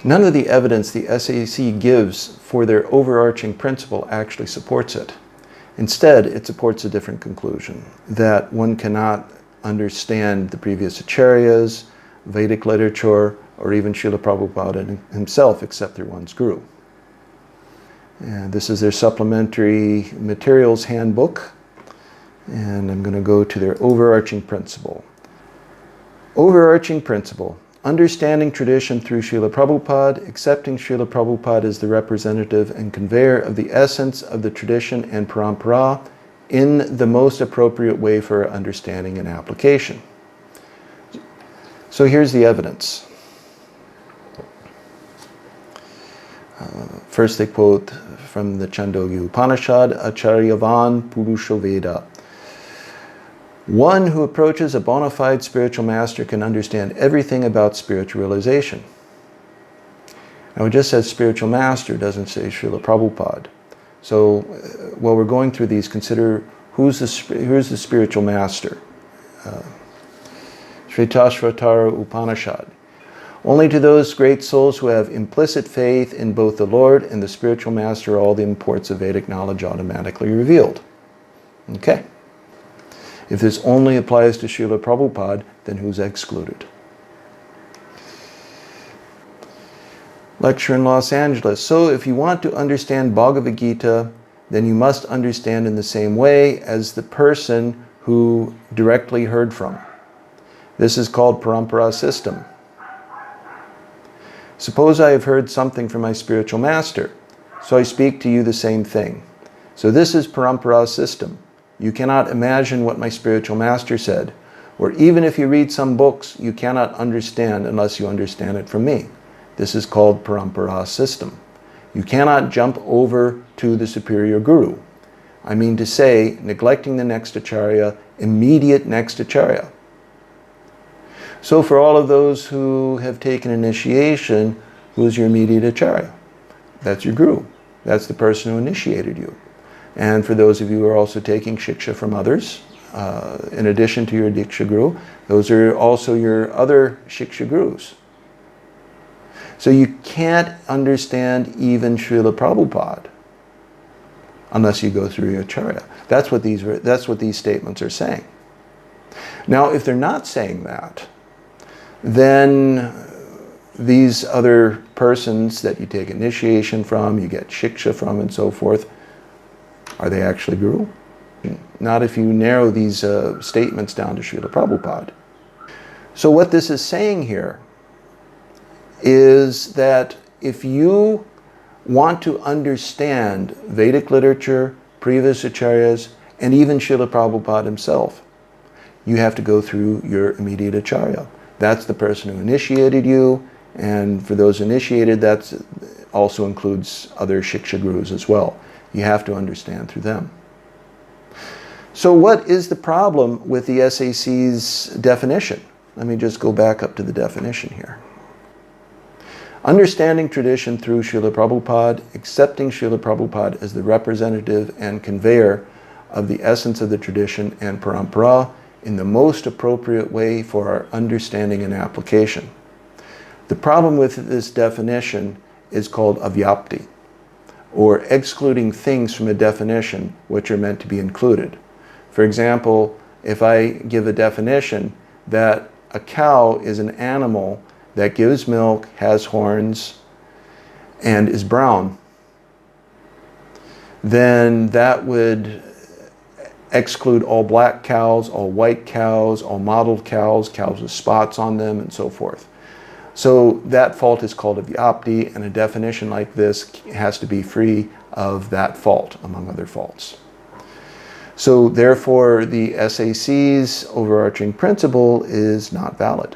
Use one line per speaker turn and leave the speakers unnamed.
None of the evidence the SAC gives for their overarching principle actually supports it. Instead, it supports a different conclusion, that one cannot understand the previous acharyas, Vedic literature, or even Srila Prabhupada himself except through one's guru. And this is their supplementary materials handbook. And I'm going to go to their overarching principle. Overarching principle. Understanding tradition through Srila Prabhupada, accepting Srila Prabhupada as the representative and conveyor of the essence of the tradition and parampara in the most appropriate way for understanding and application. So here's the evidence. First they quote from the Chandogya Upanishad, acaryavan puruso vedah. One who approaches a bona fide spiritual master can understand everything about spiritual realization. Now it just says spiritual master, it doesn't say Srila Prabhupada. So while we're going through these, consider who's the spiritual master. Shvetashvatara Upanishad. Only to those great souls who have implicit faith in both the Lord and the spiritual master are all the imports of Vedic knowledge automatically revealed. Okay. If this only applies to Srila Prabhupada, then who's excluded? Lecture in Los Angeles. So if you want to understand Bhagavad Gita, then you must understand in the same way as the person who directly heard from. This is called parampara system. Suppose I have heard something from my spiritual master, so I speak to you the same thing. So this is parampara system. You cannot imagine what my spiritual master said, or even if you read some books, you cannot understand unless you understand it from me. This is called parampara system. You cannot jump over to the superior guru. I mean to say, neglecting the next acharya, immediate next acharya. So for all of those who have taken initiation, who is your immediate acharya? That's your guru. That's the person who initiated you. And for those of you who are also taking shiksha from others, in addition to your diksha guru, those are also your other shiksha gurus. So you can't understand even Srila Prabhupada unless you go through your acharya. That's what these statements are saying. Now, if they're not saying that, then these other persons that you take initiation from, you get shiksha from, and so forth, are they actually guru? Not if you narrow these statements down to Srila Prabhupada. So what this is saying here is that if you want to understand Vedic literature, previous acharyas, and even Srila Prabhupada himself, you have to go through your immediate acharya. That's the person who initiated you, and for those initiated, that also includes other shiksha gurus as well. You have to understand through them. So what is the problem with the SAC's definition? Let me just go back up to the definition here. Understanding tradition through Srila Prabhupada, accepting Srila Prabhupada as the representative and conveyor of the essence of the tradition and parampara in the most appropriate way for our understanding and application. The problem with this definition is called avyapti, or excluding things from a definition which are meant to be included. For example, if I give a definition that a cow is an animal that gives milk, has horns, and is brown, then that would exclude all black cows, all white cows, all mottled cows, cows with spots on them, and so forth. So that fault is called avyapti, and a definition like this has to be free of that fault, among other faults. So therefore, the SAC's overarching principle is not valid.